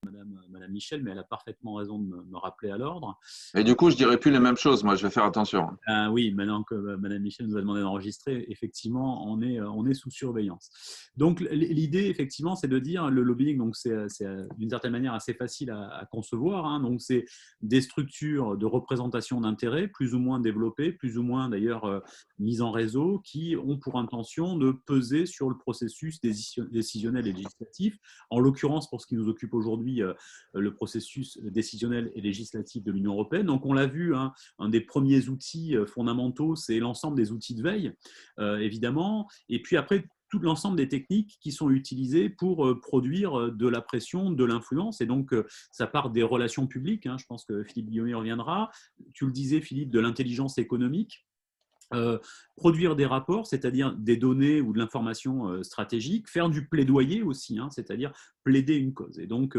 Madame Michel, mais elle a parfaitement raison de me rappeler à l'ordre. Et du coup, je dirais plus les mêmes choses. Moi, je vais faire attention. Oui, maintenant que Madame Michel nous a demandé d'enregistrer, effectivement, on est sous surveillance. Donc, l'idée, effectivement, c'est de dire le lobbying, donc c'est d'une certaine manière assez facile à concevoir. Hein, donc, c'est des structures de représentation d'intérêts plus ou moins développées, plus ou moins d'ailleurs mises en réseau, qui ont pour intention de peser sur le processus décisionnel et législatif. En l'occurrence, pour ce qui nous occupe aujourd'hui, le processus décisionnel et législatif de l'Union européenne. Donc, on l'a vu, hein, un des premiers outils fondamentaux, c'est l'ensemble des outils de veille, évidemment. Et puis après, tout l'ensemble des techniques qui sont utilisées pour produire de la pression, de l'influence. Et donc, ça part des relations publiques. Hein, je pense que Philippe Guillaumet reviendra. Tu le disais, Philippe, de l'intelligence économique. Produire des rapports, c'est-à-dire des données ou de l'information stratégique, faire du plaidoyer aussi, hein, c'est-à-dire plaider une cause. Et donc,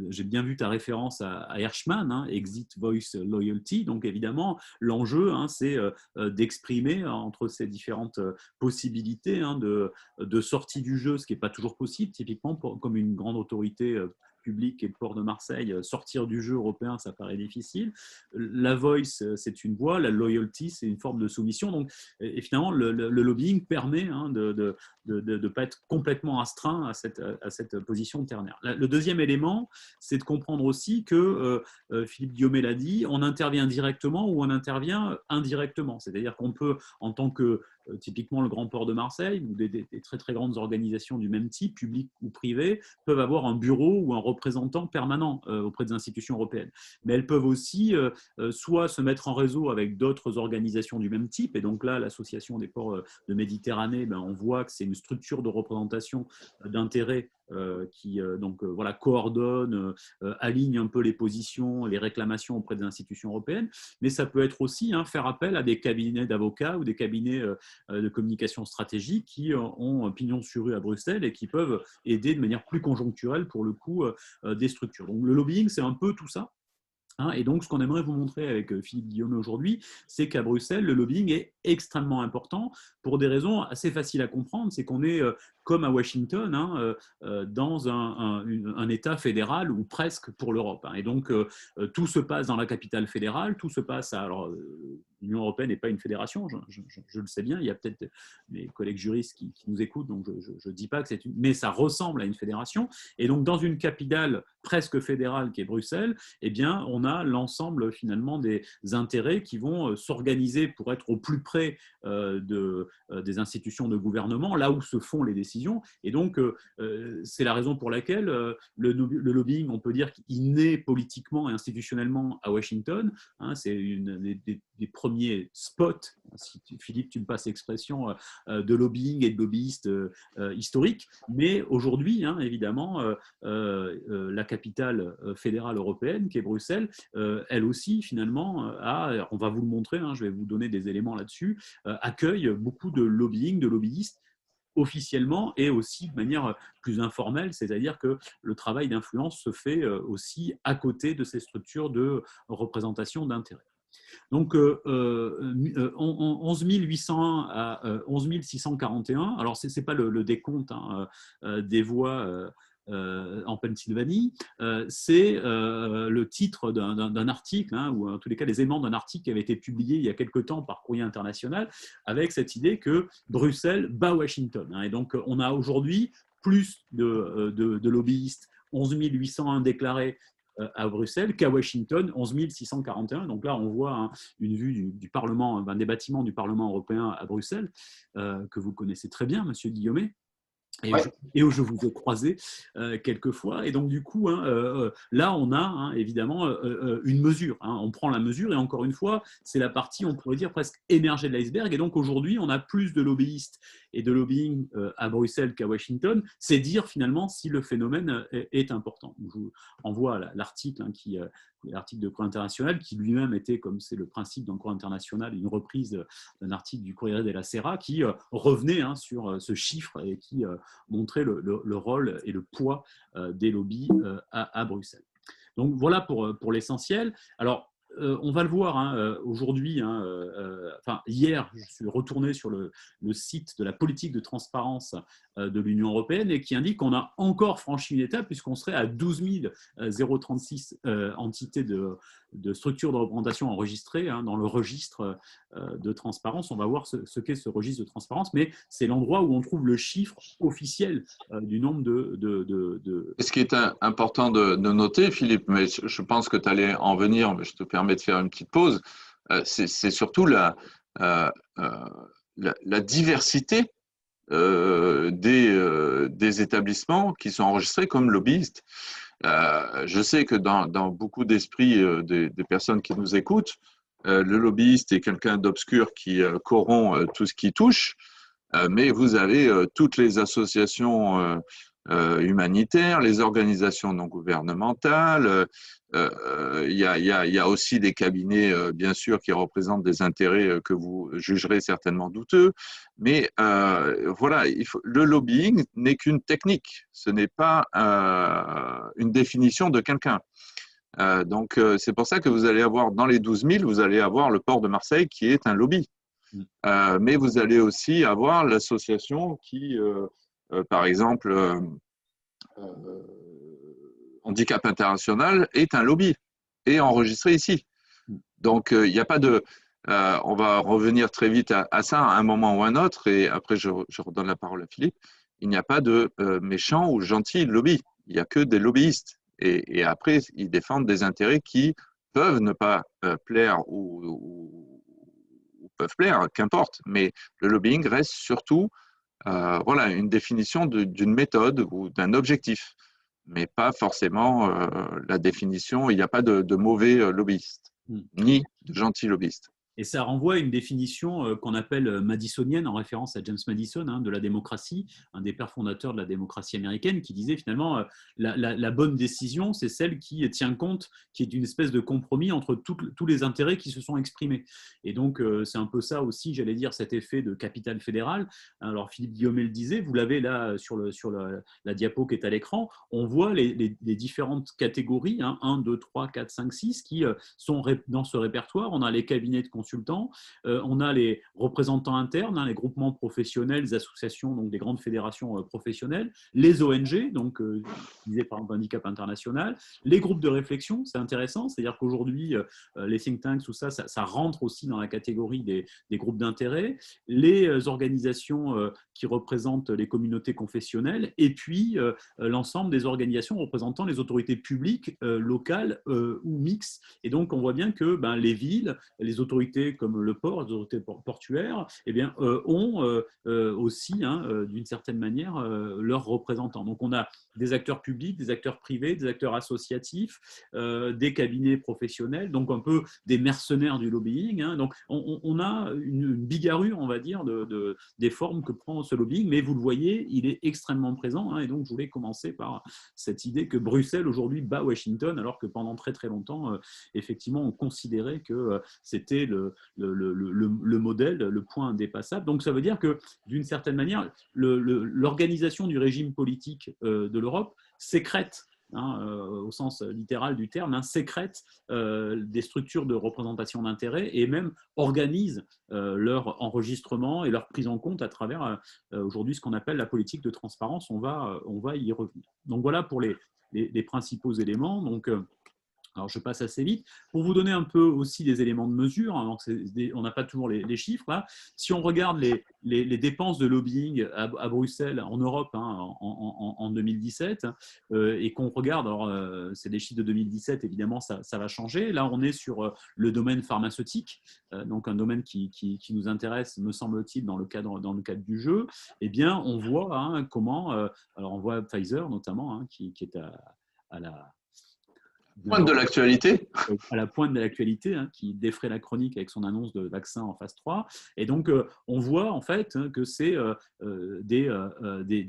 j'ai bien vu ta référence à Hirschman, hein, Exit Voice Loyalty. Donc, évidemment, l'enjeu, hein, c'est d'exprimer entre ces différentes possibilités, hein, de sortie du jeu, ce qui n'est pas toujours possible, typiquement comme une grande autorité public et le port de Marseille, sortir du jeu européen, ça paraît difficile. La voice, c'est une voix, la loyalty, c'est une forme de soumission. Donc, et finalement, le lobbying permet, hein, de ne pas être complètement astreint à cette position ternaire. Le deuxième élément, c'est de comprendre aussi que, Philippe Guillaumet l'a dit, on intervient directement ou on intervient indirectement. C'est-à-dire qu'on peut, en tant que typiquement le Grand Port de Marseille, ou des très très grandes organisations du même type, publiques ou privées, peuvent avoir un bureau ou un représentant permanent auprès des institutions européennes. Mais elles peuvent aussi soit se mettre en réseau avec d'autres organisations du même type, et donc là, l'Association des ports de Méditerranée, on voit que c'est une structure de représentation d'intérêts qui voilà, coordonne, aligne un peu les positions, les réclamations auprès des institutions européennes, mais ça peut être aussi, hein, faire appel à des cabinets d'avocats ou des cabinets de communication stratégique qui ont pignon sur rue à Bruxelles et qui peuvent aider de manière plus conjoncturelle, pour le coup, des structures. Donc le lobbying, c'est un peu tout ça. Hein, et donc, ce qu'on aimerait vous montrer avec Philippe Guillaume aujourd'hui, c'est qu'à Bruxelles, le lobbying est extrêmement important pour des raisons assez faciles à comprendre. C'est qu'on est, comme à Washington, hein, dans un État fédéral ou presque pour l'Europe. Hein. Et donc, tout se passe dans la capitale fédérale, tout se passe à… Alors, l'Union européenne n'est pas une fédération, je le sais bien, il y a peut-être mes collègues juristes qui nous écoutent, donc je ne dis pas que c'est une… Mais ça ressemble à une fédération. Et donc, dans une capitale presque fédérale qui est Bruxelles, eh bien, on a l'ensemble finalement des intérêts qui vont s'organiser pour être au plus près des institutions de gouvernement, là où se font les décisions. Et donc, c'est la raison pour laquelle le lobbying, on peut dire qu'il naît politiquement et institutionnellement à Washington. Hein, c'est une des premiers spots, si Philippe, tu me passes l'expression, de lobbying et de lobbyistes historiques. Mais aujourd'hui, hein, évidemment, la capitale fédérale européenne, qui est Bruxelles, elle aussi, finalement, on va vous le montrer, hein, je vais vous donner des éléments là-dessus, accueille beaucoup de lobbying, de lobbyistes, officiellement et aussi de manière plus informelle, c'est-à-dire que le travail d'influence se fait aussi à côté de ces structures de représentation d'intérêt. Donc, 11 801 à 11 641, alors ce n'est pas le décompte, hein, des voix en Pennsylvanie, c'est le titre d'un article, hein, ou en tous les cas les éléments d'un article qui avait été publié il y a quelque temps par Courrier International, avec cette idée que Bruxelles bat Washington. Hein, et donc, on a aujourd'hui plus de lobbyistes, 11 801 déclarés à Bruxelles qu'à Washington, 11 641. Donc là, on voit, hein, une vue du Parlement, des bâtiments du Parlement européen à Bruxelles, que vous connaissez très bien, Monsieur Guillaumet. Et où je vous ai croisé quelques fois. Et donc, du coup, hein, là, on a, hein, évidemment une mesure. Hein. On prend la mesure et encore une fois, c'est la partie, on pourrait dire, presque émergée de l'iceberg. Et donc, aujourd'hui, on a plus de lobbyistes et de lobbying à Bruxelles qu'à Washington. C'est dire finalement si le phénomène est important. Je vous envoie l'article, hein, l'article de Courrier International, qui lui-même était, comme c'est le principe d'un Courrier International, une reprise d'un article du Corriere della Sera qui revenait, hein, sur ce chiffre et qui montrer le rôle et le poids des lobbies à Bruxelles. Donc voilà pour l'essentiel. Alors, on va le voir hein, aujourd'hui. Hein, enfin, hier, je suis retourné sur le site de la politique de transparence de l'Union européenne et qui indique qu'on a encore franchi une étape puisqu'on serait à 12 036 entités de structures de représentation enregistrées hein, dans le registre de transparence. On va voir ce qu'est ce registre de transparence, mais c'est l'endroit où on trouve le chiffre officiel du nombre de... Ce qui est important de noter, Philippe, mais je pense que tu allais en venir, mais je te permets de faire une petite pause, c'est surtout euh, la diversité des établissements qui sont enregistrés comme lobbyistes. Je sais que dans beaucoup d'esprits des personnes qui nous écoutent, le lobbyiste est quelqu'un d'obscur qui corrompt tout ce qui touche, mais vous avez toutes les associations humanitaires, les organisations non gouvernementales. Il y a aussi des cabinets, bien sûr, qui représentent des intérêts que vous jugerez certainement douteux. Mais voilà, le lobbying n'est qu'une technique. Ce n'est pas une définition de quelqu'un. Donc, c'est pour ça que vous allez avoir, dans les 12 000, vous allez avoir le port de Marseille qui est un lobby. Mais vous allez aussi avoir l'association qui, par exemple, Handicap International est un lobby et enregistré ici. Donc, il n'y a pas de... on va revenir très vite à ça à un moment ou à un autre, et après, je redonne la parole à Philippe. Il n'y a pas de méchants ou gentils lobbies. Il n'y a que des lobbyistes. Et après, ils défendent des intérêts qui peuvent ne pas plaire ou peuvent plaire, qu'importe. Mais le lobbying reste surtout voilà, une définition d'une méthode ou d'un objectif, mais pas forcément la définition. Il n'y a pas de mauvais lobbyistes, ni de gentils lobbyistes. Et ça renvoie à une définition qu'on appelle madisonienne, en référence à James Madison, hein, de la démocratie, un des pères fondateurs de la démocratie américaine, qui disait finalement la bonne décision, c'est celle qui tient compte, qui est une espèce de compromis entre tous les intérêts qui se sont exprimés. Et donc, c'est un peu ça aussi, j'allais dire, cet effet de capital fédéral. Alors, Philippe Guillaumet le disait, vous l'avez là sur la diapo qui est à l'écran, on voit les différentes catégories, hein, 1, 2, 3, 4, 5, 6, qui sont dans ce répertoire. On a les cabinets de consultants, on a les représentants internes, hein, les groupements professionnels, les associations, donc des grandes fédérations professionnelles, les ONG, donc disait par exemple Handicap International, les groupes de réflexion, c'est intéressant, c'est-à-dire qu'aujourd'hui, les think tanks, tout ça, ça rentre aussi dans la catégorie des groupes d'intérêt, les organisations qui représentent les communautés confessionnelles, et puis l'ensemble des organisations représentant les autorités publiques, locales ou mixtes. Et donc, on voit bien que les villes, les autorités comme le port, les autorités portuaires, eh bien, ont aussi, hein, d'une certaine manière, leurs représentants. Donc, on a des acteurs publics, des acteurs privés, des acteurs associatifs, des cabinets professionnels, donc un peu des mercenaires du lobbying. Hein. Donc, on a une bigarrure, on va dire, des formes que prend ce lobbying, mais vous le voyez, il est extrêmement présent. Hein, et donc, je voulais commencer par cette idée que Bruxelles, aujourd'hui, bat Washington, alors que pendant très, très longtemps, effectivement, on considérait que c'était le modèle, le point indépassable. Donc, ça veut dire que, d'une certaine manière, l'organisation du régime politique de l'Europe sécrète, hein, au sens littéral du terme, hein, sécrète des structures de représentation d'intérêt et même organise leur enregistrement et leur prise en compte à travers aujourd'hui ce qu'on appelle la politique de transparence. On va y revenir. Donc, voilà pour les principaux éléments. Donc, alors, je passe assez vite. Pour vous donner un peu aussi des éléments de mesure, hein, on n'a pas toujours les chiffres. Là. Si on regarde les dépenses de lobbying à Bruxelles, en Europe, hein, en 2017, et qu'on regarde, alors c'est des chiffres de 2017, évidemment, ça va changer. Là, on est sur le domaine pharmaceutique, donc un domaine qui nous intéresse, me semble-t-il, dans le cadre du jeu. Eh bien, on voit hein, comment, alors on voit Pfizer notamment, hein, qui est à la Pointe de l'actualité. à la pointe de l'actualité, hein, qui défraie la chronique avec son annonce de vaccin en phase 3. Et donc, on voit en fait hein, que c'est des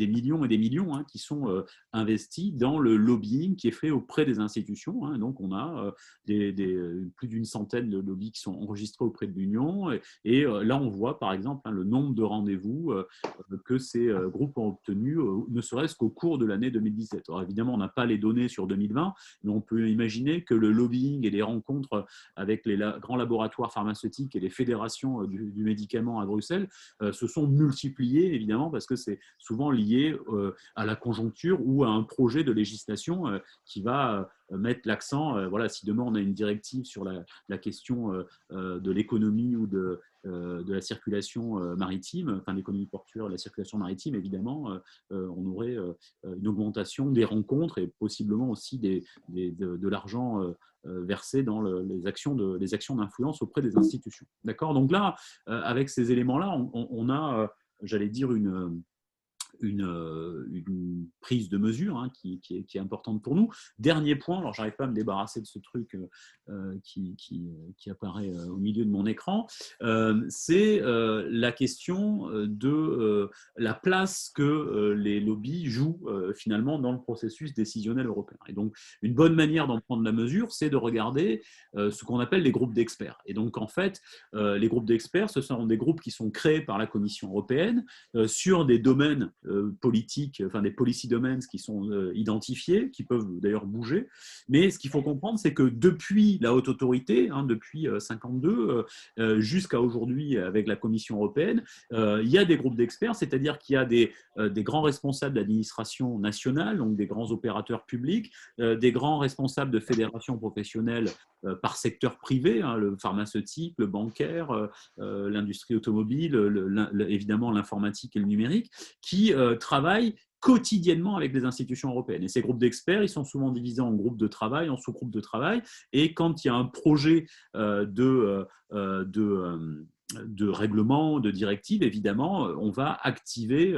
millions et des millions hein, qui sont investis dans le lobbying qui est fait auprès des institutions. Hein. Donc, on a plus d'une centaine de lobbies qui sont enregistrés auprès de l'Union. Et là, on voit par exemple hein, le nombre de rendez-vous que ces groupes ont obtenus, ne serait-ce qu'au cours de l'année 2017. Alors, évidemment, on n'a pas les données sur 2020, mais on peut imaginer imaginer que le lobbying et les rencontres avec les grands laboratoires pharmaceutiques et les fédérations du médicament à Bruxelles se sont multipliées, évidemment, parce que c'est souvent lié à la conjoncture ou à un projet de législation qui va mettre l'accent. Voilà, si demain on a une directive sur la question de l'économie ou de la circulation maritime, enfin l'économie portuaire et la circulation maritime, évidemment, on aurait une augmentation des rencontres et possiblement aussi de l'argent versé dans les actions d'influence auprès des institutions. D'accord. Donc là, avec ces éléments-là, on a, j'allais dire, une prise de mesure qui est importante pour nous. Dernier point, alors j'arrive pas à me débarrasser de ce truc qui apparaît au milieu de mon écran, c'est la question de la place que les lobbies jouent finalement dans le processus décisionnel européen. Et donc, une bonne manière d'en prendre la mesure, c'est de regarder ce qu'on appelle les groupes d'experts. Et donc, en fait, les groupes d'experts, ce sont des groupes qui sont créés par la Commission européenne sur des domaines politiques, enfin des policy domains qui sont identifiés, qui peuvent d'ailleurs bouger. Mais ce qu'il faut comprendre, c'est que depuis la haute autorité, depuis 1952 jusqu'à aujourd'hui avec la Commission européenne, il y a des groupes d'experts, c'est-à-dire qu'il y a des grands responsables d'administration nationale, donc des grands opérateurs publics, des grands responsables de fédérations professionnelles par secteur privé, le pharmaceutique, le bancaire, l'industrie automobile, évidemment l'informatique et le numérique, qui travaillent quotidiennement avec les institutions européennes. Et ces groupes d'experts, ils sont souvent divisés en groupes de travail, en sous-groupes de travail. Et quand il y a un projet de règlement, de directive, évidemment, on va activer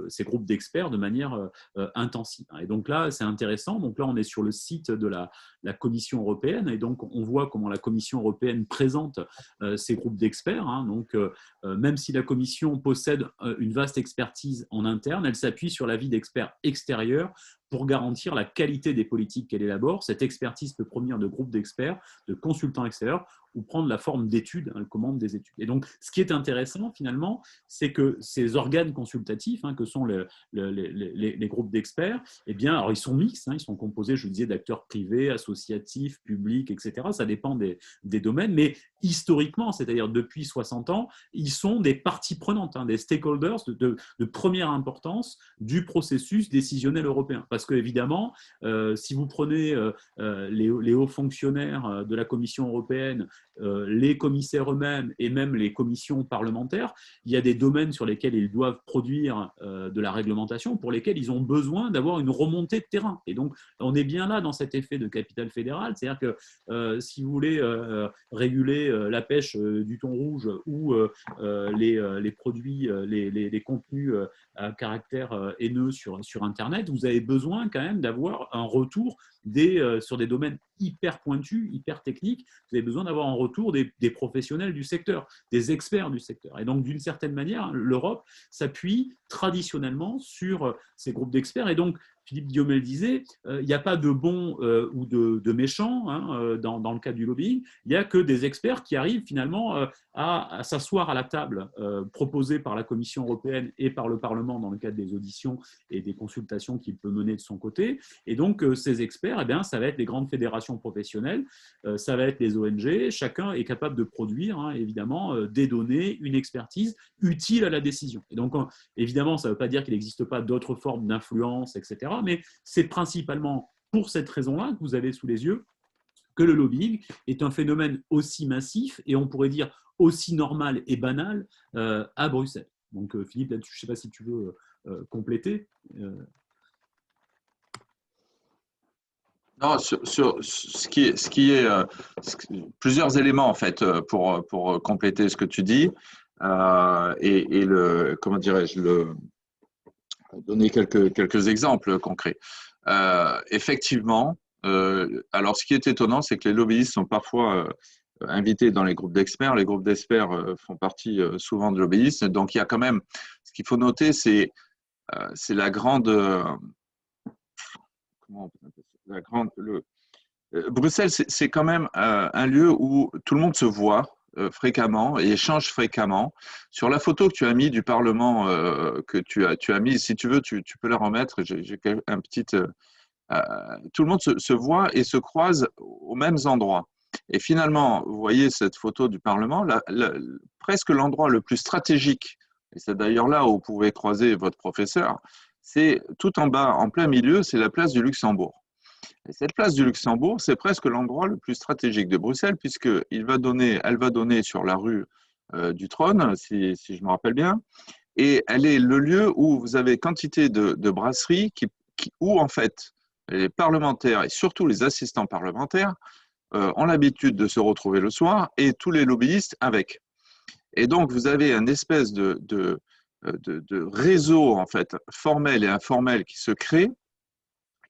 ces groupes d'experts de manière intensive. Et donc là, c'est intéressant. Donc là, on est sur le site de la Commission européenne et donc on voit comment la Commission européenne présente ces groupes d'experts. Donc, même si la Commission possède une vaste expertise en interne, elle s'appuie sur l'avis d'experts extérieurs pour garantir la qualité des politiques qu'elle élabore. Cette expertise peut provenir de groupes d'experts, de consultants extérieurs ou prendre la forme d'études, elle commande des études. Et donc, ce qui est intéressant finalement, c'est que ces organes consultatifs, que sont les groupes d'experts, eh bien, alors ils sont mixtes, ils sont composés, je vous disais, d'acteurs privés, associatifs, publics, etc. Ça dépend des domaines, mais historiquement, c'est-à-dire depuis 60 ans, ils sont des parties prenantes, des stakeholders de première importance du processus décisionnel européen. Parce que, évidemment, si vous prenez les hauts fonctionnaires de la Commission européenne, les commissaires eux-mêmes et même les commissions parlementaires, il y a des domaines sur lesquels ils doivent produire de la réglementation pour lesquels ils ont besoin d'avoir une remontée de terrain. Et donc, on est bien là dans cet effet de capital fédéral, c'est-à-dire que si vous voulez réguler la pêche du thon rouge ou les produits, les contenus à caractère haineux sur Internet, vous avez besoin quand même d'avoir un retour sur des domaines hyper pointus, hyper techniques. Vous avez besoin d'avoir un retour des professionnels du secteur, des experts du secteur. Et donc, d'une certaine manière, l'Europe s'appuie traditionnellement sur ces groupes d'experts. Et donc, Philippe Guillaume le disait, il n'y a pas de bons ou de méchants dans le cadre du lobbying. Il n'y a que des experts qui arrivent finalement à s'asseoir à la table proposée par la Commission européenne et par le Parlement dans le cadre des auditions et des consultations qu'il peut mener de son côté. Et donc, ces experts, ça va être les grandes fédérations professionnelles, ça va être les ONG. Chacun est capable de produire, évidemment, des données, une expertise utile à la décision. Et donc, évidemment, ça ne veut pas dire qu'il n'existe pas d'autres formes d'influence, etc. Mais c'est principalement pour cette raison-là que vous avez sous les yeux que le lobbying est un phénomène aussi massif et on pourrait dire aussi normal et banal à Bruxelles. Donc Philippe, je ne sais pas si tu veux compléter. Non, sur ce qui est plusieurs éléments en fait pour compléter ce que tu dis et comment dirais-je donner quelques exemples concrets. Effectivement, alors ce qui est étonnant, c'est que les lobbyistes sont parfois invités dans les groupes d'experts. Les groupes d'experts font partie souvent de lobbyistes. Donc il y a quand même, ce qu'il faut noter, c'est la grande, Bruxelles, c'est quand même un lieu où tout le monde se voit fréquemment et échange fréquemment. Sur la photo que tu as mis du Parlement, que tu as mis, si tu veux, tu peux la remettre. J'ai un petit tout le monde se voit et se croise aux mêmes endroits. Et finalement, vous voyez cette photo du Parlement, presque l'endroit le plus stratégique, et c'est d'ailleurs là où vous pouvez croiser votre professeur, c'est tout en bas, en plein milieu, c'est la place du Luxembourg. Et cette place du Luxembourg, c'est presque l'endroit le plus stratégique de Bruxelles, puisqu'elle va donner sur la rue du Trône, si je me rappelle bien, et elle est le lieu où vous avez quantité de brasseries où, en fait, les parlementaires et surtout les assistants parlementaires ont l'habitude de se retrouver le soir et tous les lobbyistes avec. Et donc, vous avez une espèce de réseau, en fait, formel et informel qui se crée,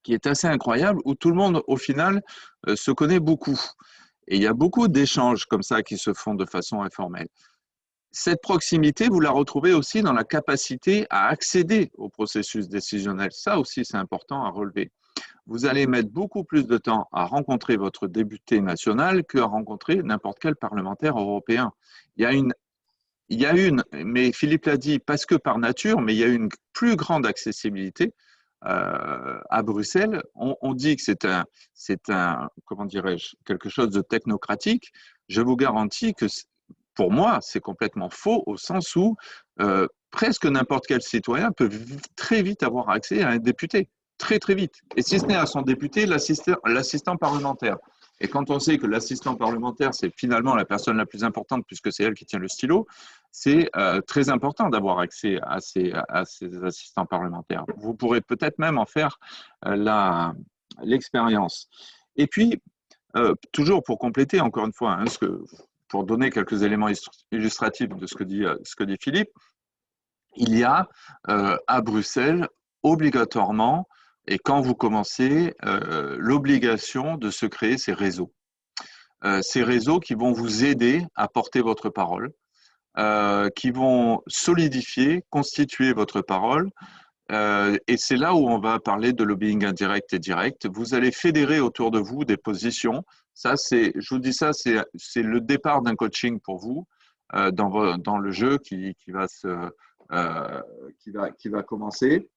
qui est assez incroyable, où tout le monde, au final, se connaît beaucoup. Et il y a beaucoup d'échanges comme ça qui se font de façon informelle. Cette proximité, vous la retrouvez aussi dans la capacité à accéder au processus décisionnel. Ça aussi, c'est important à relever. Vous allez mettre beaucoup plus de temps à rencontrer votre député national qu'à rencontrer n'importe quel parlementaire européen. Il y a une, mais Philippe l'a dit, parce que par nature, mais il y a une plus grande accessibilité à Bruxelles. On dit que c'est un, comment dirais-je, quelque chose de technocratique. Je vous garantis que pour moi, c'est complètement faux au sens où presque n'importe quel citoyen peut très vite avoir accès à un député. Très, très vite. Et si ce n'est à son député, l'assistant parlementaire. Et quand on sait que l'assistant parlementaire, c'est finalement la personne la plus importante puisque c'est elle qui tient le stylo, c'est très important d'avoir accès à ces assistants parlementaires. Vous pourrez peut-être même en faire l'expérience. Et puis, toujours pour compléter, encore une fois, hein, pour donner quelques éléments illustratifs de ce que dit Philippe, il y a à Bruxelles obligatoirement, et quand vous commencez, l'obligation de se créer ces réseaux. Ces réseaux qui vont vous aider à porter votre parole, qui vont solidifier, constituer votre parole. Et c'est là où on va parler de lobbying indirect et direct. Vous allez fédérer autour de vous des positions. Ça, je vous dis ça, c'est le départ d'un coaching pour vous dans le jeu qui va commencer.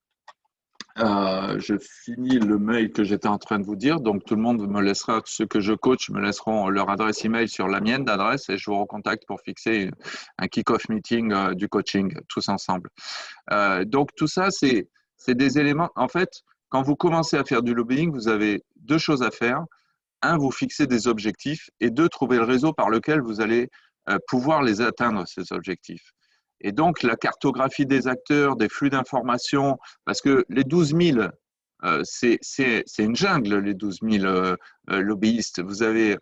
Je finis le mail que j'étais en train de vous dire. Donc, tout le monde me laissera, ceux que je coach me laisseront leur adresse email sur la mienne d'adresse et je vous recontacte pour fixer un kick-off meeting du coaching tous ensemble. Donc, tout ça, c'est des éléments. En fait, quand vous commencez à faire du lobbying, vous avez deux choses à faire. Un, vous fixez des objectifs et deux, trouver le réseau par lequel vous allez pouvoir les atteindre, ces objectifs. Et donc, la cartographie des acteurs, des flux d'informations, parce que les 12 000, c'est une jungle, les 12 000 lobbyistes. Vous avez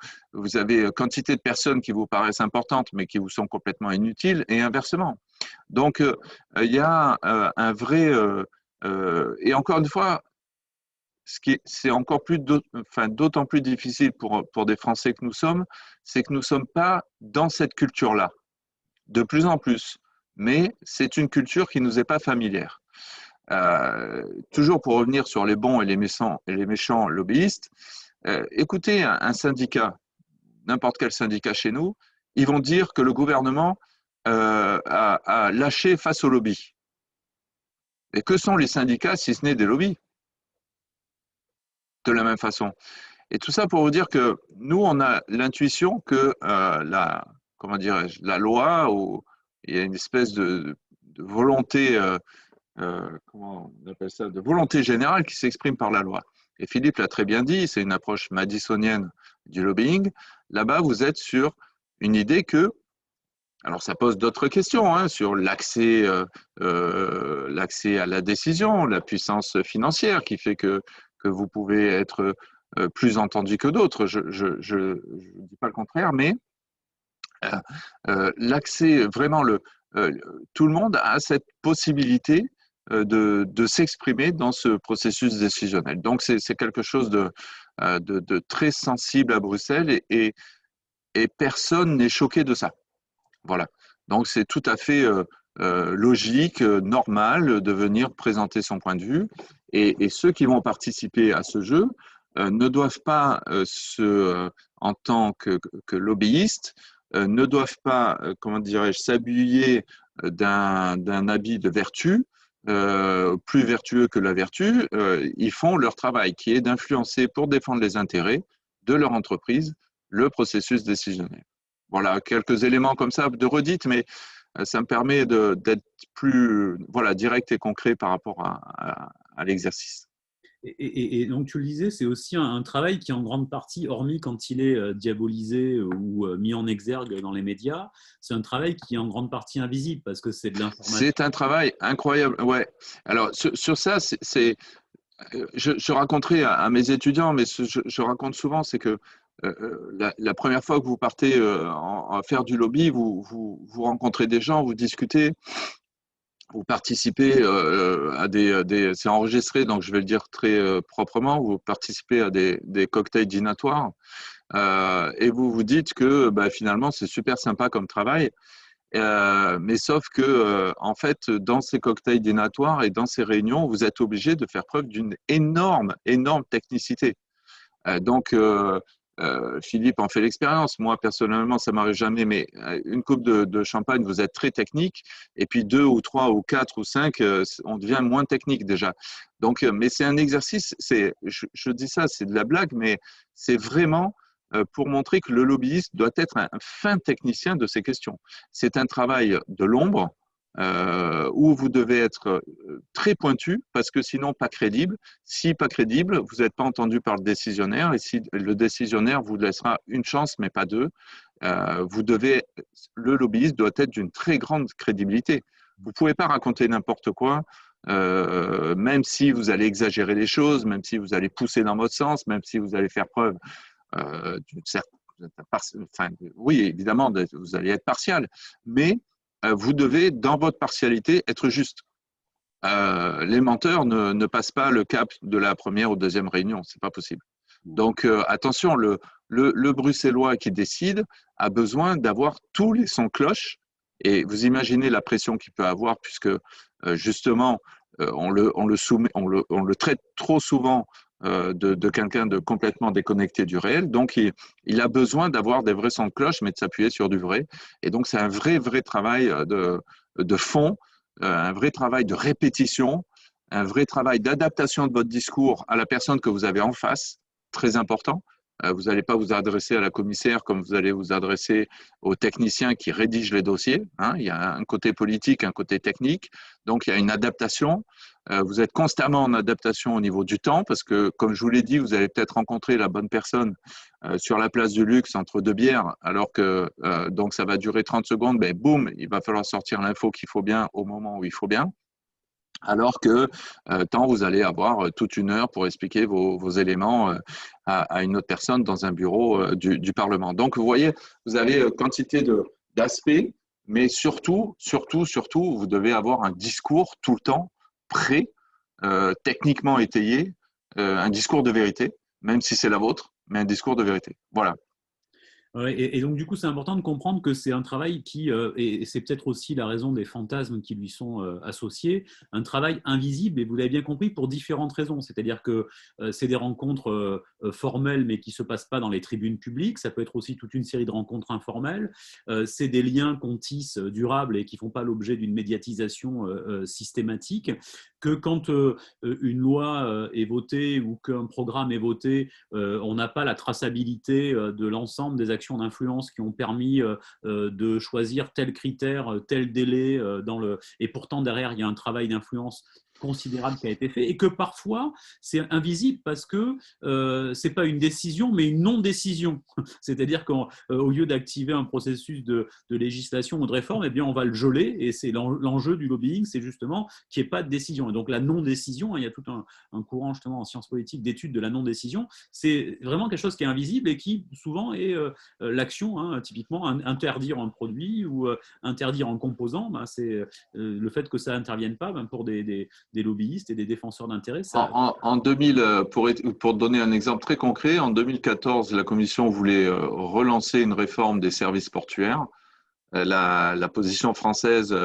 quantité de personnes qui vous paraissent importantes, mais qui vous sont complètement inutiles, et inversement. Donc, il y a un vrai… et encore une fois, c'est encore plus d'autant plus difficile pour des Français que nous sommes, c'est que nous ne sommes pas dans cette culture-là, de plus en plus. Mais c'est une culture qui ne nous est pas familière. Toujours pour revenir sur les bons et les méchants lobbyistes, écoutez un syndicat, n'importe quel syndicat chez nous, ils vont dire que le gouvernement a lâché face aux lobbies. Et que sont les syndicats si ce n'est des lobbies? De la même façon. Et tout ça pour vous dire que nous, on a l'intuition que comment dirais-je, la loi, il y a une espèce de volonté, comment on appelle ça, de volonté générale qui s'exprime par la loi. Et Philippe l'a très bien dit, c'est une approche madisonienne du lobbying. Là-bas, vous êtes sur une idée que, alors ça pose d'autres questions, hein, sur l'accès à la décision, la puissance financière qui fait que vous pouvez être plus entendu que d'autres. Je ne dis pas le contraire, mais l'accès, vraiment, tout le monde a cette possibilité de s'exprimer dans ce processus décisionnel. Donc, c'est quelque chose de très sensible à Bruxelles et personne n'est choqué de ça. Voilà. Donc, c'est tout à fait logique, normal de venir présenter son point de vue. Et ceux qui vont participer à ce jeu ne doivent pas, en tant que lobbyistes, ne doivent pas, comment dirais-je, s'habiller d'un habit de vertu plus vertueux que la vertu, ils font leur travail, qui est d'influencer pour défendre les intérêts de leur entreprise le processus décisionnel. Voilà, quelques éléments comme ça de redite, mais ça me permet d'être plus direct et concret par rapport à l'exercice. Et donc, tu le disais, c'est aussi un travail qui, en grande partie, hormis quand il est diabolisé ou mis en exergue dans les médias, c'est un travail qui est en grande partie invisible parce que c'est de l'information. C'est un travail incroyable, ouais. Alors, sur ça, je raconterai à mes étudiants, mais je raconte souvent, c'est que la première fois que vous partez à faire du lobby, vous rencontrez des gens, vous discutez, vous participez à c'est enregistré, donc je vais le dire très proprement, vous participez à des cocktails dînatoires et vous vous dites que finalement c'est super sympa comme travail, mais sauf que en fait dans ces cocktails dînatoires et dans ces réunions, vous êtes obligé de faire preuve d'une énorme technicité. Donc, Philippe en fait l'expérience. Moi, personnellement, ça m'arrive jamais, mais une coupe de champagne, vous êtes très technique. Et puis 2 ou 3 ou 4 ou 5, on devient moins technique déjà. Donc, mais c'est un exercice, je dis ça, c'est de la blague, mais c'est vraiment pour montrer que le lobbyiste doit être un fin technicien de ces questions. C'est un travail de l'ombre, où vous devez être très pointu parce que sinon pas crédible. Si pas crédible, vous n'êtes pas entendu par le décisionnaire et si le décisionnaire vous laissera une chance mais pas deux, le lobbyiste doit être d'une très grande crédibilité. Vous ne pouvez pas raconter n'importe quoi, même si vous allez exagérer les choses, même si vous allez pousser dans votre sens, même si vous allez faire preuve d'une certaine... Enfin, oui, évidemment, vous allez être partial, mais vous devez, dans votre partialité, être juste. Les menteurs ne passent pas le cap de la première ou deuxième réunion, c'est pas possible. Donc attention, le Bruxellois qui décide a besoin d'avoir tous les sons cloches, et vous imaginez la pression qu'il peut avoir puisque justement on le traite trop souvent de quelqu'un de complètement déconnecté du réel. Donc il a besoin d'avoir des vrais sons de cloche, mais de s'appuyer sur du vrai. Et donc c'est un vrai travail de fond, un vrai travail de répétition, un vrai travail d'adaptation de votre discours à la personne que vous avez en face, très important. Vous n'allez pas vous adresser à la commissaire comme vous allez vous adresser aux techniciens qui rédigent les dossiers. Hein. Il y a un côté politique, un côté technique. Donc, il y a une adaptation. Vous êtes constamment en adaptation au niveau du temps parce que, comme je vous l'ai dit, vous allez peut-être rencontrer la bonne personne sur la place du luxe entre deux bières, alors que donc ça va durer 30 secondes. Ben, boum, il va falloir sortir l'info qu'il faut bien au moment où il faut bien. Alors que tant vous allez avoir toute une heure pour expliquer vos éléments à une autre personne dans un bureau du Parlement. Donc, vous voyez, vous avez quantité d'aspects, mais surtout, vous devez avoir un discours tout le temps prêt, techniquement étayé, un discours de vérité, même si c'est la vôtre, mais un discours de vérité. Voilà. Ouais, et donc, du coup, c'est important de comprendre que c'est un travail qui, et c'est peut-être aussi la raison des fantasmes qui lui sont associés, un travail invisible, et vous l'avez bien compris, pour différentes raisons. C'est-à-dire que c'est des rencontres formelles, mais qui ne se passent pas dans les tribunes publiques. Ça peut être aussi toute une série de rencontres informelles. C'est des liens qu'on tisse durables et qui ne font pas l'objet d'une médiatisation systématique. Que quand une loi est votée ou qu'un programme est voté, on n'a pas la traçabilité de l'ensemble des actions d'influence qui ont permis de choisir tel critère, tel délai et pourtant derrière il y a un travail d'influence considérable qui a été fait et que parfois c'est invisible parce que c'est pas une décision mais une non-décision. C'est-à-dire qu'au lieu d'activer un processus de législation ou de réforme, eh bien on va le geler et c'est l'enjeu du lobbying, c'est justement qu'il n'y ait pas de décision. Et donc la non-décision, il y a tout un courant justement en sciences politiques d'études de la non-décision, c'est vraiment quelque chose qui est invisible et qui souvent est l'action, hein, typiquement interdire un produit ou interdire un composant, ben, c'est le fait que ça n'intervienne pas ben, pour des lobbyistes et des défenseurs d'intérêts. En 2000, pour donner un exemple très concret, en 2014, la Commission voulait relancer une réforme des services portuaires. La position française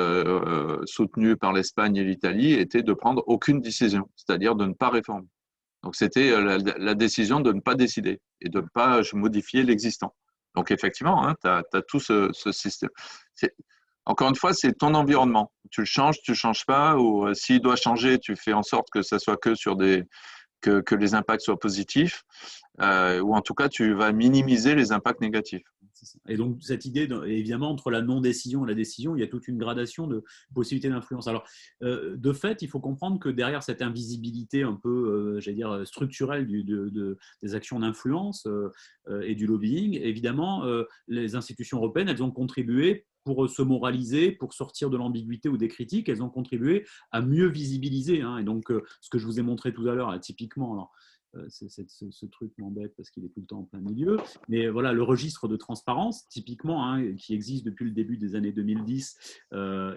soutenue par l'Espagne et l'Italie était de prendre aucune décision, c'est-à-dire de ne pas réformer. Donc, c'était la décision de ne pas décider et de ne pas modifier l'existant. Donc, effectivement, hein, tu as tout ce système. Encore une fois, c'est ton environnement. Tu le changes pas, ou s'il doit changer, tu fais en sorte que ça soit que sur que les impacts soient positifs, ou en tout cas, tu vas minimiser les impacts négatifs. Et donc, cette idée, évidemment, entre la non-décision et la décision, il y a toute une gradation de possibilités d'influence. Alors, de fait, il faut comprendre que derrière cette invisibilité un peu, j'allais dire, structurelle des actions d'influence et du lobbying, évidemment, les institutions européennes, elles ont contribué pour se moraliser, pour sortir de l'ambiguïté ou des critiques, elles ont contribué à mieux visibiliser. Hein. Et donc, ce que je vous ai montré tout à l'heure, là, typiquement, alors, ce truc m'embête parce qu'il est tout le temps en plein milieu. Mais voilà, le registre de transparence, typiquement, hein, qui existe depuis le début des années 2010,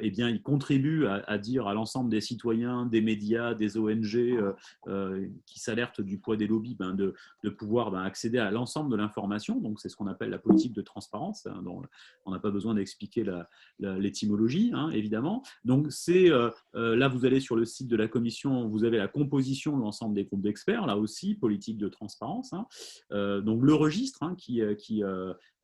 eh bien, il contribue à dire à l'ensemble des citoyens, des médias, des ONG qui s'alertent du poids des lobbies, de pouvoir accéder à l'ensemble de l'information. Donc, c'est ce qu'on appelle la politique de transparence, hein, dont on n'a pas besoin d'expliquer l'étymologie, hein, évidemment. Donc, là, vous allez sur le site de la Commission, vous avez la composition de l'ensemble des groupes d'experts, là aussi, politique de transparence. Hein. Donc le registre hein, qui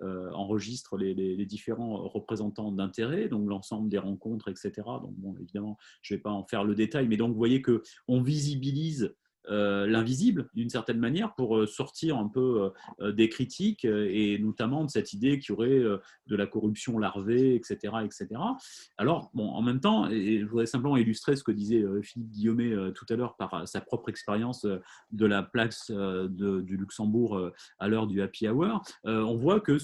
enregistre les différents représentants d'intérêt, donc l'ensemble des rencontres, etc. Donc bon, évidemment, je ne vais pas en faire le détail, mais donc vous voyez qu'on visibilise l'invisible d'une certaine manière pour sortir un peu des critiques et notamment de cette idée qu'il y aurait de la corruption larvée, etc., etc. Alors, bon, en même temps, et je voudrais simplement illustrer ce que disait Philippe Guillaumet tout à l'heure par sa propre expérience de la place du Luxembourg à l'heure du happy hour, on voit que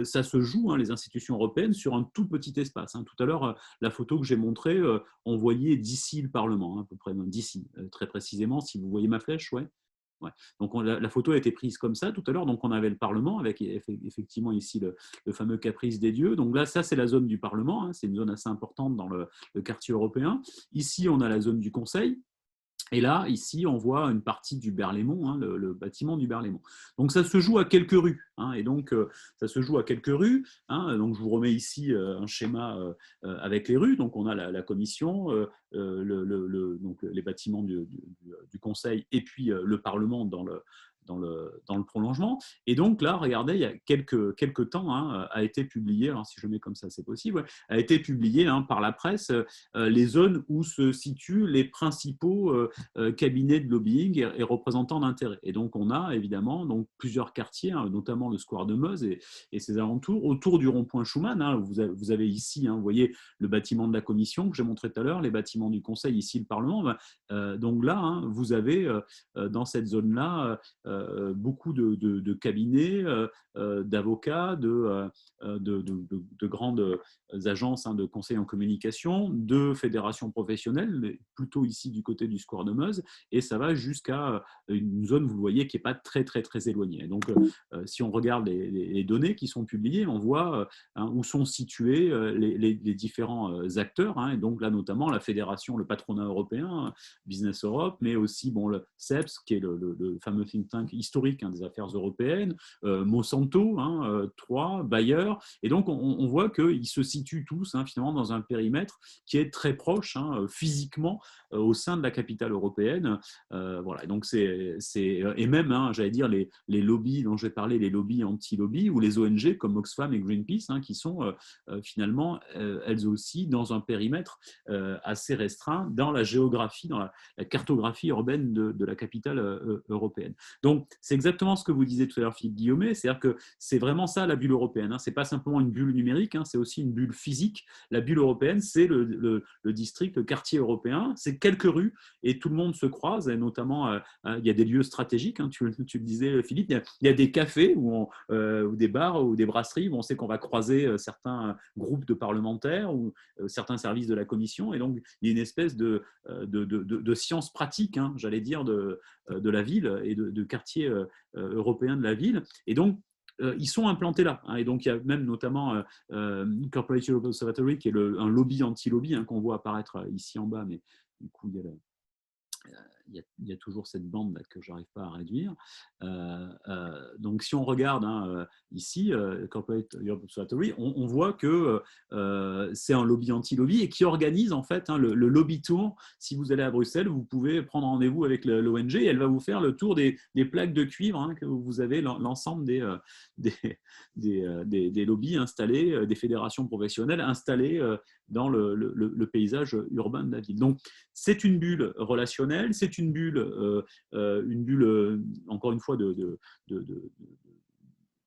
ça se joue, hein, les institutions européennes, sur un tout petit espace. Hein. Tout à l'heure, la photo que j'ai montrée, on voyait d'ici le Parlement, hein, à peu près d'ici, très précisément, si vous voyez ma flèche, ouais. Ouais. Donc la photo a été prise comme ça tout à l'heure. Donc on avait le Parlement avec effectivement ici le fameux caprice des dieux. Donc là, ça c'est la zone du Parlement. Hein. C'est une zone assez importante dans le quartier européen. Ici, on a la zone du Conseil. Et là, ici, on voit une partie du Berlaymont, hein, le bâtiment du Berlaymont. Donc, ça se joue à quelques rues. Hein, et donc, ça se joue à quelques rues. Hein, donc, je vous remets ici un schéma avec les rues. Donc, on a la commission, donc, les bâtiments du Conseil et puis le Parlement dans le prolongement. Et donc là, regardez, il y a quelques temps, hein, a été publié, alors si je mets comme ça, c'est possible, ouais, a été publié hein, par la presse les zones où se situent les principaux cabinets de lobbying et représentants d'intérêt. Et donc, on a évidemment donc, plusieurs quartiers, hein, notamment le square de Meuse et ses alentours, autour du rond-point Schuman. Hein, vous avez ici, hein, vous voyez le bâtiment de la commission que j'ai montré tout à l'heure, les bâtiments du Conseil, ici le Parlement. Donc là, hein, vous avez dans cette zone-là beaucoup de cabinets, d'avocats, de grandes agences hein, de conseil en communication, de fédérations professionnelles, mais plutôt ici du côté du square de Meuse, et ça va jusqu'à une zone, vous le voyez, qui n'est pas très, très, très éloignée. Donc, si on regarde les données qui sont publiées, on voit hein, où sont situés les différents acteurs, hein, et donc là, notamment, la fédération, le patronat européen, Business Europe, mais aussi bon, le CEPS, qui est le fameux think tank historique hein, des affaires européennes, Monsanto, hein, Troyes, Bayer, et donc on voit qu'ils se situent tous hein, finalement dans un périmètre qui est très proche hein, physiquement au sein de la capitale européenne. Voilà. Et donc et même, hein, j'allais dire, les lobbies dont j'ai parlé, les lobbies anti-lobby ou les ONG comme Oxfam et Greenpeace, hein, qui sont finalement elles aussi dans un périmètre assez restreint dans la géographie, dans la cartographie urbaine de la capitale européenne. Donc, c'est exactement ce que vous disiez tout à l'heure, Philippe Guillaumet, c'est-à-dire que c'est vraiment ça la bulle européenne. Hein. Ce n'est pas simplement une bulle numérique, hein, c'est aussi une bulle physique. La bulle européenne, c'est le district, le quartier européen, c'est quelques rues et tout le monde se croise, et notamment, il y a des lieux stratégiques, hein, tu le disais, Philippe, il y a des cafés ou des bars ou des brasseries où on sait qu'on va croiser certains groupes de parlementaires ou certains services de la Commission, et donc il y a une espèce de science pratique, hein, j'allais dire, de la ville et de quartier européen de la ville. Et donc, ils sont implantés là. Hein, et donc, il y a même notamment Corporate Europe Observatory, qui est un lobby anti-lobby hein, qu'on voit apparaître ici en bas, mais du coup, il y a il y a toujours cette bande là, que je n'arrive pas à réduire. Donc, si on regarde ici, Corporate Europe Observatory, on voit que c'est un lobby anti-lobby et qui organise en fait le lobby tour. Si vous allez à Bruxelles, vous pouvez prendre rendez-vous avec l'ONG et elle va vous faire le tour des plaques de cuivre, que vous avez l'ensemble des lobbies installés, des fédérations professionnelles installées dans le paysage urbain de la ville. Donc, c'est une bulle relationnelle, c'est une bulle, encore une fois,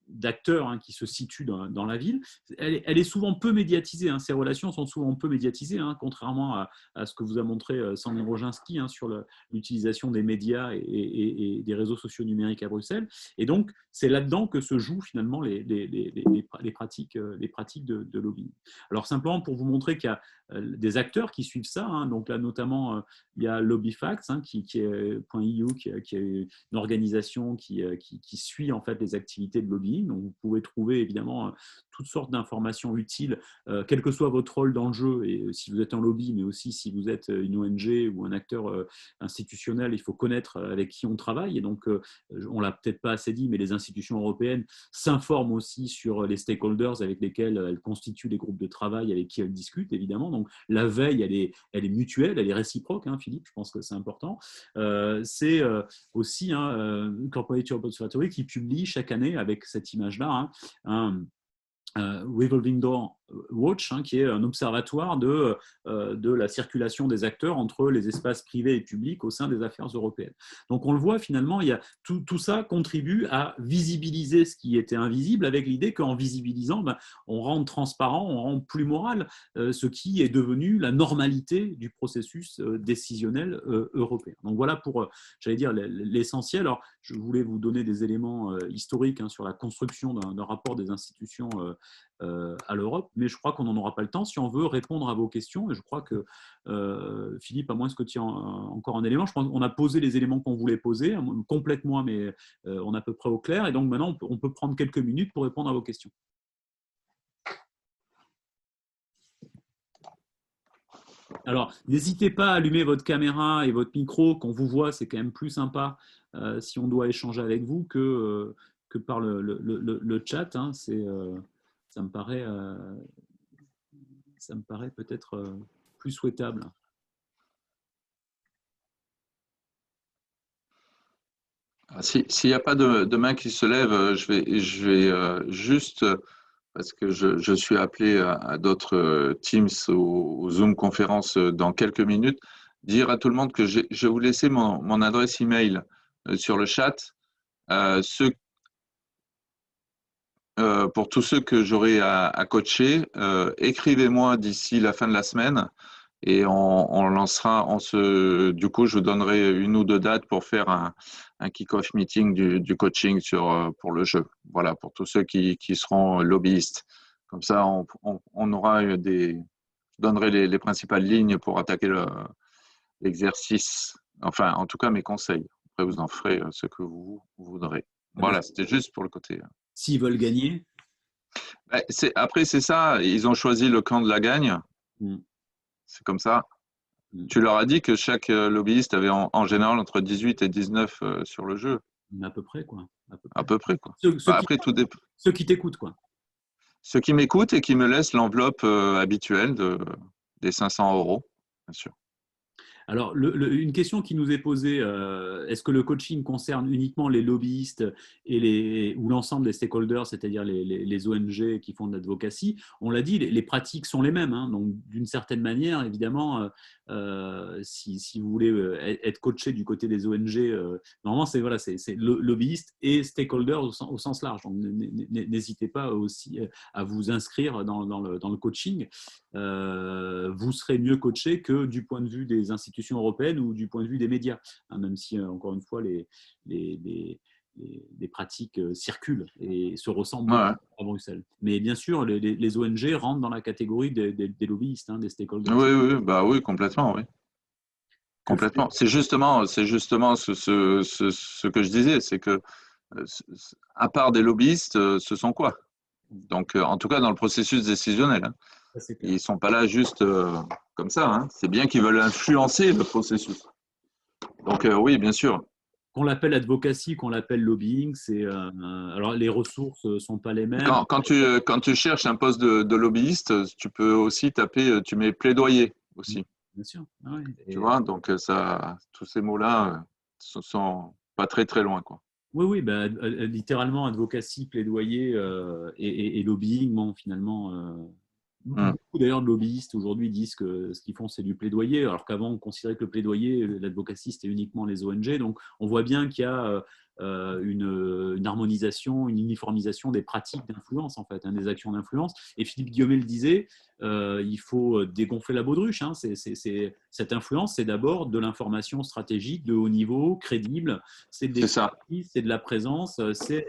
d'acteurs qui se situent dans la ville. Elle est souvent peu médiatisée. Ces relations sont souvent peu médiatisées, contrairement à ce que vous a montré Sandrine Roginski sur l'utilisation des médias et des réseaux sociaux numériques à Bruxelles. Et donc, c'est là-dedans que se jouent finalement les pratiques de lobbying. Alors, simplement pour vous montrer qu'il y a des acteurs qui suivent ça. Donc là, notamment, il y a LobbyFacts, qui est .eu, qui est une organisation qui suit en fait les activités de lobbying. Donc, vous pouvez trouver évidemment toutes sortes d'informations utiles, quel que soit votre rôle dans le jeu, et si vous êtes en lobby, mais aussi si vous êtes une ONG ou un acteur institutionnel, il faut connaître avec qui on travaille. Et donc, on ne l'a peut-être pas assez dit, mais les institutions européennes s'informent aussi sur les stakeholders avec lesquels elles constituent les groupes de travail, avec qui elles discutent, évidemment. Donc, la veille, elle est mutuelle, elle est réciproque, Philippe, je pense que c'est important. C'est aussi Corporate Europe Observatory qui publie chaque année avec cette image-là un Revolving Door Watch, qui est un observatoire de la circulation des acteurs entre les espaces privés et publics au sein des affaires européennes. Donc on le voit finalement, il y a tout ça contribue à visibiliser ce qui était invisible, avec l'idée qu'en visibilisant, on rend transparent, on rend plus moral ce qui est devenu la normalité du processus décisionnel européen. Donc voilà pour, j'allais dire, l'essentiel. Alors je voulais vous donner des éléments historiques sur la construction d'un rapport des institutions à l'Europe, mais je crois qu'on n'en aura pas le temps si on veut répondre à vos questions. Et je crois que Philippe, à moins que tu aies encore un élément, je pense qu'on a posé les éléments qu'on voulait poser, complètement, mais on est à peu près au clair. Et donc maintenant, on peut prendre quelques minutes pour répondre à vos questions. Alors, n'hésitez pas à allumer votre caméra et votre micro, qu'on vous voit, c'est quand même plus sympa si on doit échanger avec vous que par le chat. Ça me paraît peut-être plus souhaitable. S'il n'y a pas de main qui se lève, je vais juste, parce que je suis appelé à d'autres Teams ou Zoom conférences dans quelques minutes, dire à tout le monde que je vais vous laisser mon adresse email sur le chat. Pour tous ceux que j'aurai à coacher, écrivez-moi d'ici la fin de la semaine et on lancera, du coup, je vous donnerai une ou deux dates pour faire un kick-off meeting du coaching pour le jeu. Voilà, pour tous ceux qui seront lobbyistes. Comme ça, on aura je donnerai les principales lignes pour attaquer l'exercice. Enfin, en tout cas, mes conseils. Après, vous en ferez ce que vous voudrez. Voilà, c'était juste pour le côté. S'ils veulent gagner. Après, c'est ça. Ils ont choisi le camp de la gagne. C'est comme ça. Tu leur as dit que chaque lobbyiste avait en général entre 18 et 19 sur le jeu. À peu près, quoi. À peu près, quoi. Ceux qui t'écoutent, quoi. Ceux qui m'écoutent et qui me laissent l'enveloppe habituelle des 500 €, bien sûr. Alors, une question qui nous est posée, est-ce que le coaching concerne uniquement les lobbyistes ou l'ensemble des stakeholders, c'est-à-dire les ONG qui font de l'advocacy? On l'a dit, les pratiques sont les mêmes. Donc, d'une certaine manière, évidemment, si vous voulez être coaché du côté des ONG, normalement, c'est lobbyistes et stakeholders au sens large. Donc, n'hésitez pas aussi à vous inscrire dans le coaching. Vous serez mieux coaché que du point de vue des institutions européennes ou du point de vue des médias, même si, encore une fois, les pratiques circulent et se ressemblent à Bruxelles. Mais bien sûr, les ONG rentrent dans la catégorie des lobbyistes, des stakeholders. Oui, complètement, oui. Complètement. C'est justement ce que je disais, c'est que à part des lobbyistes, ce sont quoi? Donc, en tout cas, dans le processus décisionnel. Ils ne sont pas là juste comme ça. C'est bien qu'ils veulent influencer le processus. Donc, oui, bien sûr. Qu'on l'appelle advocacy, qu'on l'appelle lobbying, alors les ressources ne sont pas les mêmes. Quand tu cherches un poste de lobbyiste, tu peux aussi taper, tu mets plaidoyer aussi. Bien sûr. Ah ouais. Tu vois, donc tous ces mots-là sont pas très très loin, quoi. Oui, oui, bah, littéralement advocacy, plaidoyer et lobbying, bon, finalement. Mm. Beaucoup d'ailleurs de lobbyistes aujourd'hui disent que ce qu'ils font, c'est du plaidoyer, alors qu'avant, on considérait que le plaidoyer, l'advocacy, c'était uniquement les ONG. Donc, on voit bien qu'il y a une harmonisation, une uniformisation des pratiques d'influence, en fait, hein, des actions d'influence. Et Philippe Guillaumet le disait, il faut dégonfler la baudruche. Hein. Cette influence, c'est d'abord de l'information stratégique de haut niveau, crédible, c'est de C'est ça. l'expertise, c'est de la présence, c'est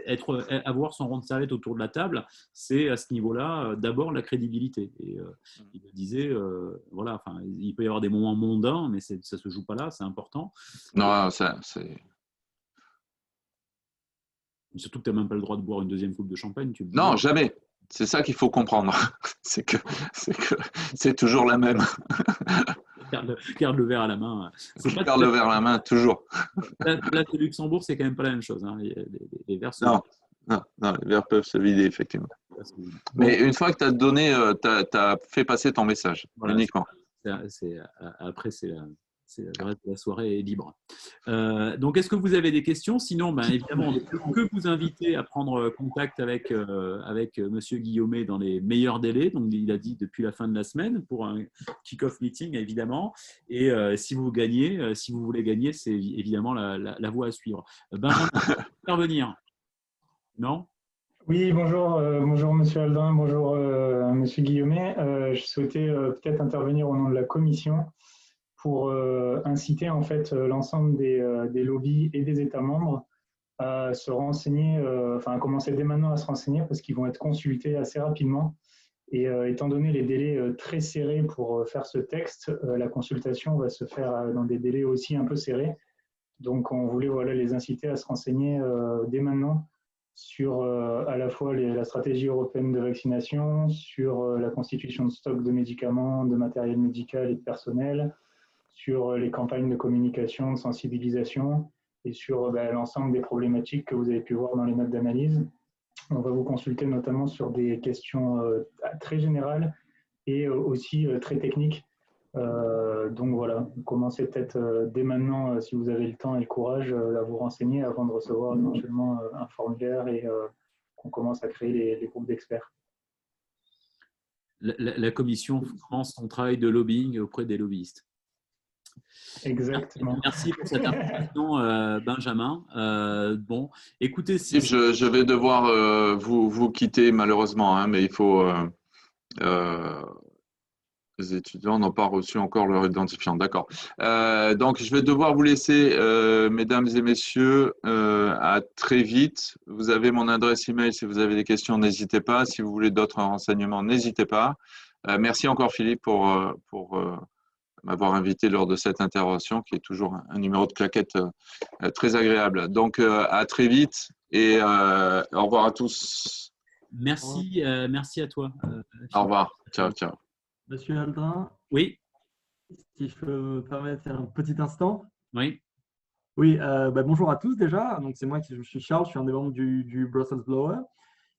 avoir son rond de serviette autour de la table, c'est à ce niveau-là d'abord la crédibilité. Et il me disait, voilà, enfin, il peut y avoir des moments mondains, mais ça ne se joue pas là, c'est important. Et Non, c'est. surtout que tu n'as même pas le droit de boire une deuxième coupe de champagne, tu le disais. Non, jamais. C'est ça qu'il faut comprendre. C'est que c'est toujours la même. Garde le verre à la main. C'est pas Garde le verre à la main, toujours. Place de Luxembourg, c'est quand même pas la même chose. Hein. Les verres se Non, non, les verres peuvent se vider, effectivement. bon, Mais une fois que tu as donné, tu as fait passer ton message, voilà, uniquement. après, le reste de la soirée est libre. Donc, est-ce que vous avez des questions? Sinon, ben, évidemment, on ne peut que vous inviter à prendre contact avec Monsieur Guillaumet dans les meilleurs délais. Donc, il a dit depuis la fin de la semaine pour un kick-off meeting, évidemment. Et si vous gagnez, si vous voulez gagner, c'est évidemment la voie à suivre. Benjamin, intervenir? Non? Oui, bonjour, bonjour Monsieur Aldrin, bonjour Monsieur Guillaumet. Je souhaitais peut-être intervenir au nom de la commission pour inciter en fait l'ensemble des lobbies et des États membres à se renseigner, enfin à commencer dès maintenant à se renseigner parce qu'ils vont être consultés assez rapidement. Et étant donné les délais très serrés pour faire ce texte, la consultation va se faire dans des délais aussi un peu serrés. Donc on voulait voilà, les inciter à se renseigner dès maintenant sur à la fois la stratégie européenne de vaccination, sur la constitution de stocks de médicaments, de matériel médical et de personnel, sur les campagnes de communication, de sensibilisation et sur l'ensemble des problématiques que vous avez pu voir dans les notes d'analyse. On va vous consulter notamment sur des questions très générales et aussi très techniques. Donc voilà, commencez peut-être dès maintenant, si vous avez le temps et le courage, à vous renseigner avant de recevoir éventuellement un formulaire et qu'on commence à créer les groupes d'experts. La commission commence son travail de lobbying auprès des lobbyistes. Exactement. Merci pour cette information, Benjamin. Bon, écoutez, Je vais devoir vous quitter malheureusement, hein, mais il faut. Les étudiants n'ont pas reçu encore leur identifiant. D'accord. Donc, je vais devoir vous laisser, mesdames et messieurs. À très vite. Vous avez mon adresse email. Si vous avez des questions, n'hésitez pas. Si vous voulez d'autres renseignements, n'hésitez pas. Merci encore, Philippe, pour m'avoir invité lors de cette intervention, qui est toujours un numéro de claquette très agréable. Donc, à très vite et au revoir à tous. merci, merci à toi. Au revoir. Ciao, ciao. Monsieur Aldrin, Oui, si je peux me permettre un petit instant. oui. Oui, bonjour à tous déjà. Donc c'est moi je suis Charles, je suis un des membres du Brussels Blower.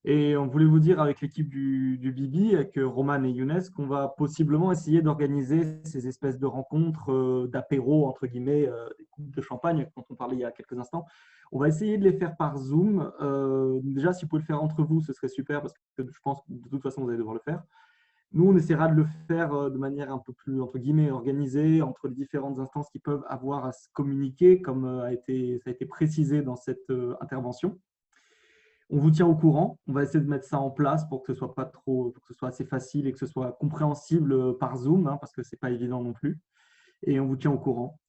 Et on voulait vous dire avec l'équipe du Bibi, avec Roman et Younes, qu'on va possiblement essayer d'organiser ces espèces de rencontres, d'apéros, entre guillemets, des coupes de champagne, dont on parlait il y a quelques instants. On va essayer de les faire par Zoom. Déjà, si vous pouvez le faire entre vous, ce serait super, parce que je pense que de toute façon, vous allez devoir le faire. Nous, on essaiera de le faire de manière un peu plus, entre guillemets, organisée entre les différentes instances qui peuvent avoir à se communiquer, comme ça a été précisé dans cette intervention. On vous tient au courant. On va essayer de mettre ça en place pour que ce soit pas trop, pour que ce soit assez facile et que ce soit compréhensible par Zoom, hein, parce que c'est pas évident non plus. Et on vous tient au courant.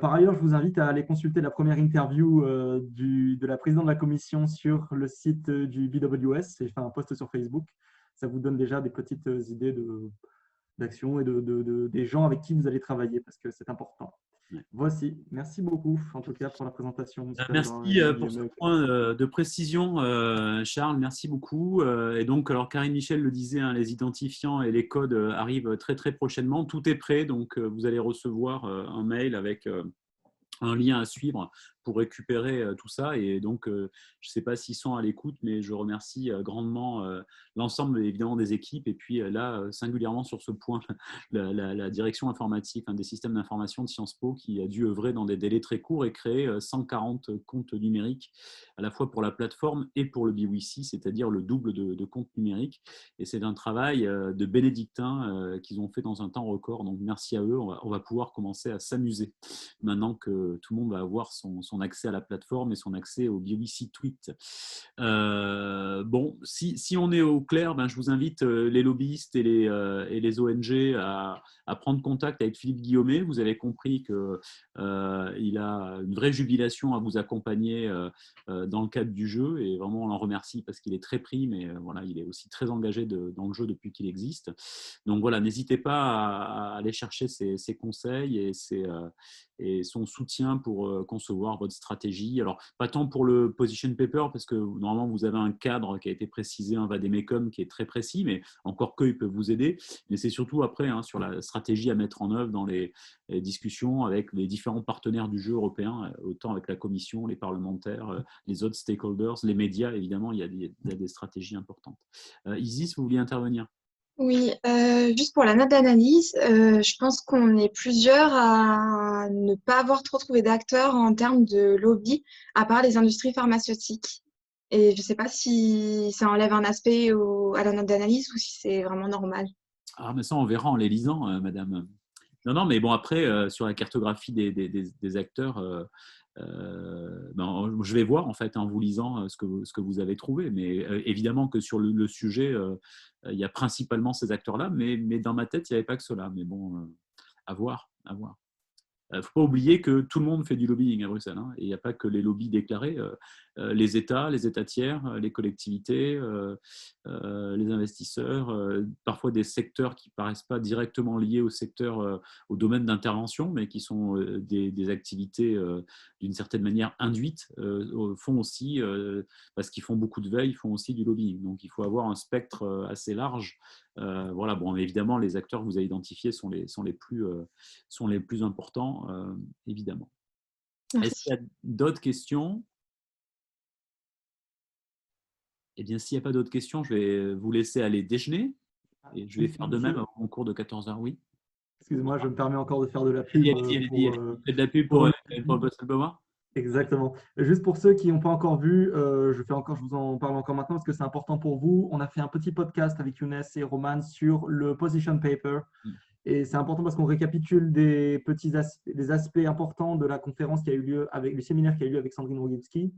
Par ailleurs, je vous invite à aller consulter la première interview de la présidente de la commission sur le site du BWS. J'ai fait un post sur Facebook. Ça vous donne déjà des petites idées d'action et des gens avec qui vous allez travailler, parce que c'est important. Voici, merci beaucoup en tout cas pour la présentation. Merci pour ce point de précision, Charles, merci beaucoup. Et donc, alors Karine Michel le disait, hein, les identifiants et les codes arrivent très très prochainement. Tout est prêt, donc vous allez recevoir un mail avec un lien à suivre pour récupérer tout ça. Et donc, je ne sais pas s'ils sont à l'écoute, mais je remercie grandement l'ensemble évidemment des équipes. Et puis là, singulièrement sur ce point, la direction informatique des systèmes d'information de Sciences Po qui a dû œuvrer dans des délais très courts et créer 140 comptes numériques à la fois pour la plateforme et pour le BWC, c'est-à-dire le double de comptes numériques. Et c'est un travail de bénédictins qu'ils ont fait dans un temps record. Donc merci à eux. On va pouvoir commencer à s'amuser maintenant que tout le monde va avoir son accès à la plateforme et son accès au BWC Tweet. Bon, si on est au clair, je vous invite les lobbyistes et les ONG à prendre contact avec Philippe Guillaumet. Vous avez compris qu'il a une vraie jubilation à vous accompagner dans le cadre du jeu, et vraiment on l'en remercie parce qu'il est très pris, mais voilà, il est aussi très engagé dans le jeu depuis qu'il existe. Donc voilà, n'hésitez pas à aller chercher ses conseils et son soutien pour concevoir votre stratégie. Alors, pas tant pour le position paper, parce que normalement, vous avez un cadre qui a été précisé, un vademecum qui est très précis, mais encore qu'il peut vous aider. Mais c'est surtout après, sur la stratégie à mettre en œuvre dans les discussions avec les différents partenaires du jeu européen, autant avec la Commission, les parlementaires, les autres stakeholders, les médias, évidemment, il y a des stratégies importantes. Isis, vous vouliez intervenir ? Oui, juste pour la note d'analyse, je pense qu'on est plusieurs à ne pas avoir trop trouvé d'acteurs en termes de lobby, à part les industries pharmaceutiques. Et je ne sais pas si ça enlève un aspect à la note d'analyse ou si c'est vraiment normal. Ah, mais ça, on verra en les lisant, madame. Non, mais bon, après, sur la cartographie des acteurs, je vais voir en fait en vous lisant ce que vous avez trouvé. Mais évidemment que sur le sujet, il y a principalement ces acteurs-là, mais dans ma tête, il n'y avait pas que cela. Mais bon, à voir, à voir. Il ne faut pas oublier que tout le monde fait du lobbying à Bruxelles, et il n'y a pas que les lobbies déclarés. Les États tiers, les collectivités, les investisseurs, parfois des secteurs qui ne paraissent pas directement liés au domaine d'intervention, mais qui sont des activités d'une certaine manière induites, font aussi, parce qu'ils font beaucoup de veille, font aussi du lobbying. Donc il faut avoir un spectre assez large. Voilà, bon, évidemment, les acteurs que vous avez identifiés sont les plus importants, évidemment. Merci. Est-ce qu'il y a d'autres questions ? Eh bien, s'il n'y a pas d'autres questions, je vais vous laisser aller déjeuner. Et je vais faire de même en cours de 14h. Oui. Excusez-moi, je me permets encore de faire de la pub. Allez-y. Faites de la pub pour Bruxelles Blauart ? Exactement. Juste pour ceux qui n'ont pas encore vu, je vous en parle encore maintenant parce que c'est important pour vous. On a fait un petit podcast avec Younes et Roman sur le position paper. Et c'est important parce qu'on récapitule des aspects importants de la conférence qui a eu lieu avec le séminaire qui a eu lieu avec Sandrine Rogowski.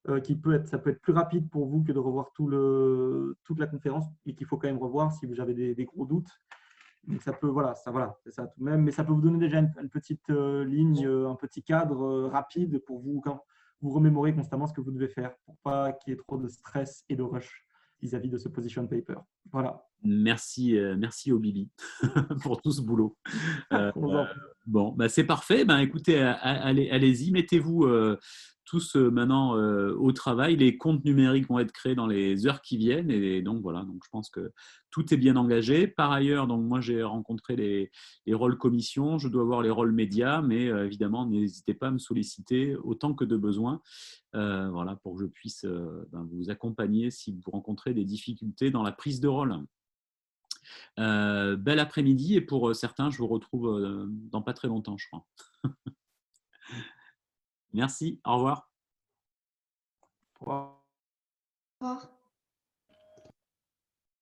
Ça peut être plus rapide pour vous que de revoir toute la conférence et qu'il faut quand même revoir si vous avez des gros doutes. Donc ça peut, c'est ça tout de même, mais ça peut vous donner déjà une petite ligne, un petit cadre rapide pour vous remémorer constamment ce que vous devez faire pour pas qu'il y ait trop de stress et de rush vis-à-vis de ce position paper. Voilà. Merci au Bibi pour tout ce boulot. Bon, c'est parfait. Écoutez, allez-y, mettez-vous tous maintenant au travail. Les comptes numériques vont être créés dans les heures qui viennent, et donc voilà. Donc je pense que tout est bien engagé. Par ailleurs, donc moi j'ai rencontré les rôles commission, je dois voir les rôles médias, mais évidemment n'hésitez pas à me solliciter autant que de besoin. Voilà, pour que je puisse vous accompagner si vous rencontrez des difficultés dans la prise de rôle. Bel après-midi, et pour certains, je vous retrouve dans pas très longtemps, je crois. Merci, au revoir. Au revoir. Au revoir.